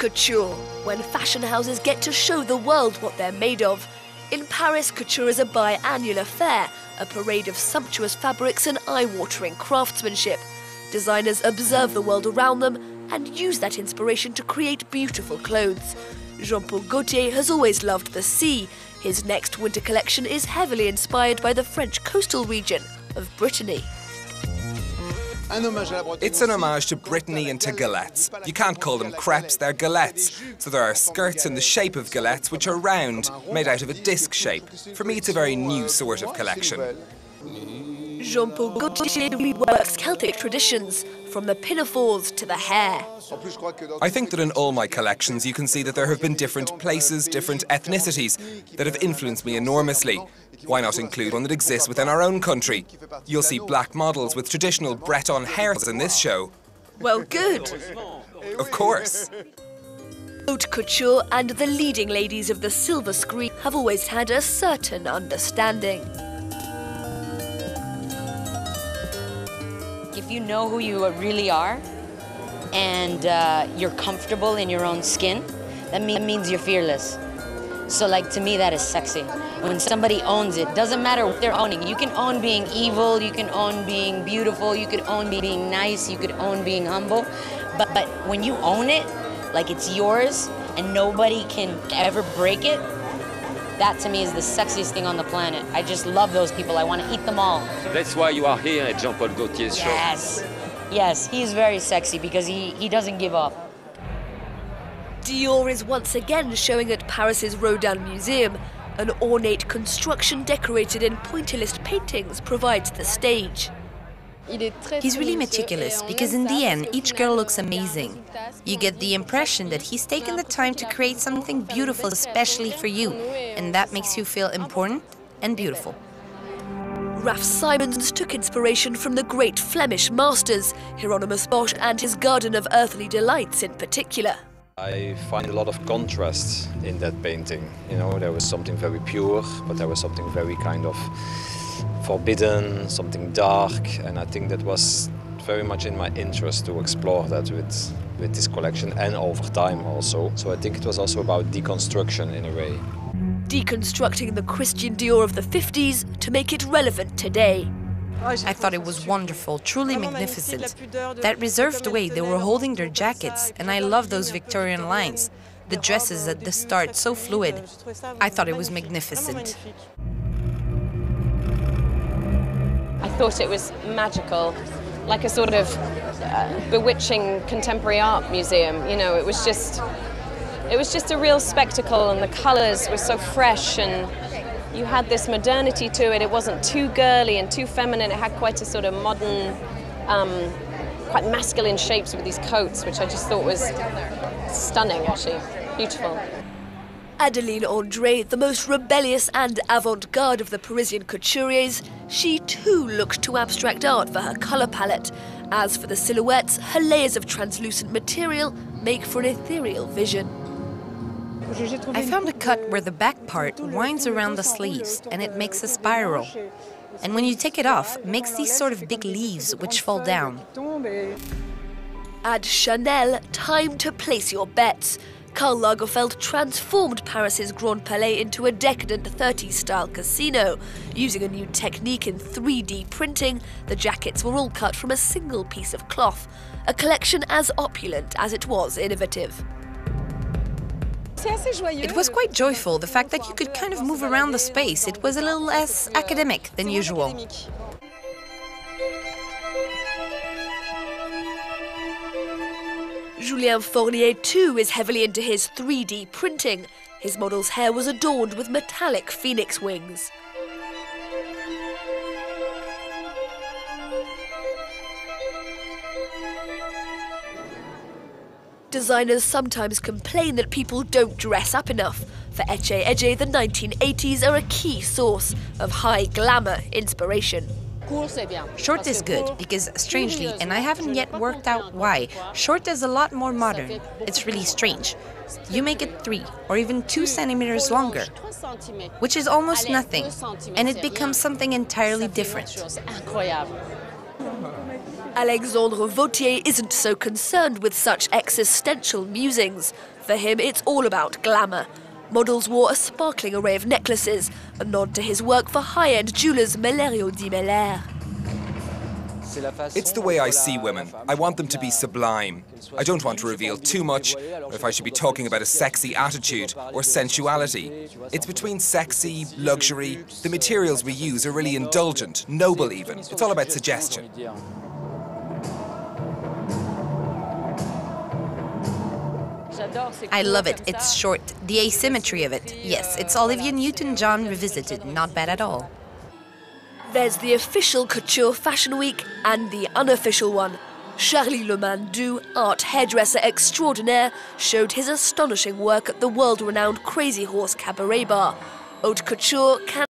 Couture, when fashion houses get to show the world what they're made of. In Paris, couture is a biannual affair, a parade of sumptuous fabrics and eye-watering craftsmanship. Designers observe the world around them and use that inspiration to create beautiful clothes. Paul Gaultier has always loved the sea. His next winter collection is heavily inspired by the French coastal region of Brittany. It's an homage to Brittany and to galettes. You can't call them crepes, they're galettes. So there are skirts in the shape of galettes which are round, made out of a disc shape. For me, it's a very new sort of collection. Paul Gaultier reworks Celtic traditions, from the pinafores to the hair. I think that in all my collections you can see that there have been different places, different ethnicities that have influenced me enormously. Why not include one that exists within our own country? You'll see black models with traditional Breton hairs in this show. Well, good. Of course. Haute Couture and the leading ladies of the silver screen have always had a certain understanding. If you know who you really are and you're comfortable in your own skin, that means you're fearless. So like, to me, that is sexy. When somebody owns it, doesn't matter what they're owning. You can own being evil, you can own being beautiful, you could own being nice, you could own being humble. But when you own it, like it's yours and nobody can ever break it, that to me is the sexiest thing on the planet. I just love those people. I want to eat them all. That's why you are here at Paul Gaultier's show. Yes, he's very sexy because he doesn't give up. DIOR is once again showing at Paris's Rodin Museum. An ornate construction decorated in pointillist paintings provides the stage. He's really meticulous because in the end, each girl looks amazing. You get the impression that he's taken the time to create something beautiful especially for you, and that makes you feel important and beautiful. Raf Simons took inspiration from the great Flemish masters, Hieronymus Bosch and his Garden of Earthly Delights in particular. I find a lot of contrast in that painting. You know, there was something very pure, but there was something very kind of forbidden, something dark, and I think that was very much in my interest to explore that with this collection and over time also. So I think it was also about deconstruction in a way. Deconstructing the Christian Dior of the 50s to make it relevant today. I thought it was wonderful, truly magnificent. That reserved way they were holding their jackets, and I love those Victorian lines. The dresses at the start, so fluid. I thought it was magnificent. I thought it was magical, like a sort of bewitching contemporary art museum. You know, it was just a real spectacle, and the colours were so fresh, and you had this modernity to it. It wasn't too girly and too feminine. It had quite a sort of modern, quite masculine shapes with these coats, which I just thought was stunning, actually. Beautiful. ADELINE ANDRÉ, the most rebellious and avant-garde of the Parisian couturiers, she too looked to abstract art for her colour palette. As for the silhouettes, her layers of translucent material make for an ethereal vision. I found a cut where the back part winds around the sleeves and it makes a spiral. And when you take it off, it makes these sort of big leaves which fall down. At Chanel, time to place your bets. Karl Lagerfeld transformed Paris's Grand Palais into a decadent 30s-style casino. Using a new technique in 3D printing, the jackets were all cut from a single piece of cloth. A collection as opulent as it was innovative. It was quite joyful, the fact that you could kind of move around the space. It was a little less academic than usual. Julien Fournier too is heavily into his 3D printing. His model's hair was adorned with metallic phoenix wings. Designers sometimes complain that people don't dress up enough. For Ecce, the 1980s are a key source of high glamour inspiration. Short is good because, strangely, and I haven't yet worked out why, short is a lot more modern. It's really strange. You make it 3 or even 2 centimeters longer, which is almost nothing, and it becomes something entirely different. Alexandre Vauthier isn't so concerned with such existential musings. For him, it's all about glamour. Models wore a sparkling array of necklaces, a nod to his work for high-end jewellers Mellerio di Meller. It's the way I see women. I want them to be sublime. I don't want to reveal too much, or if I should be talking about a sexy attitude or sensuality. It's between sexy, luxury. The materials we use are really indulgent, noble even. It's all about suggestion. I love it. It's short. The asymmetry of it. Yes, it's Olivia Newton-John revisited. Not bad at all. There's the official Couture Fashion Week and the unofficial one. Charlie Le MINDU, art hairdresser extraordinaire, showed his astonishing work at the world-renowned Crazy Horse Cabaret Bar. Haute Couture can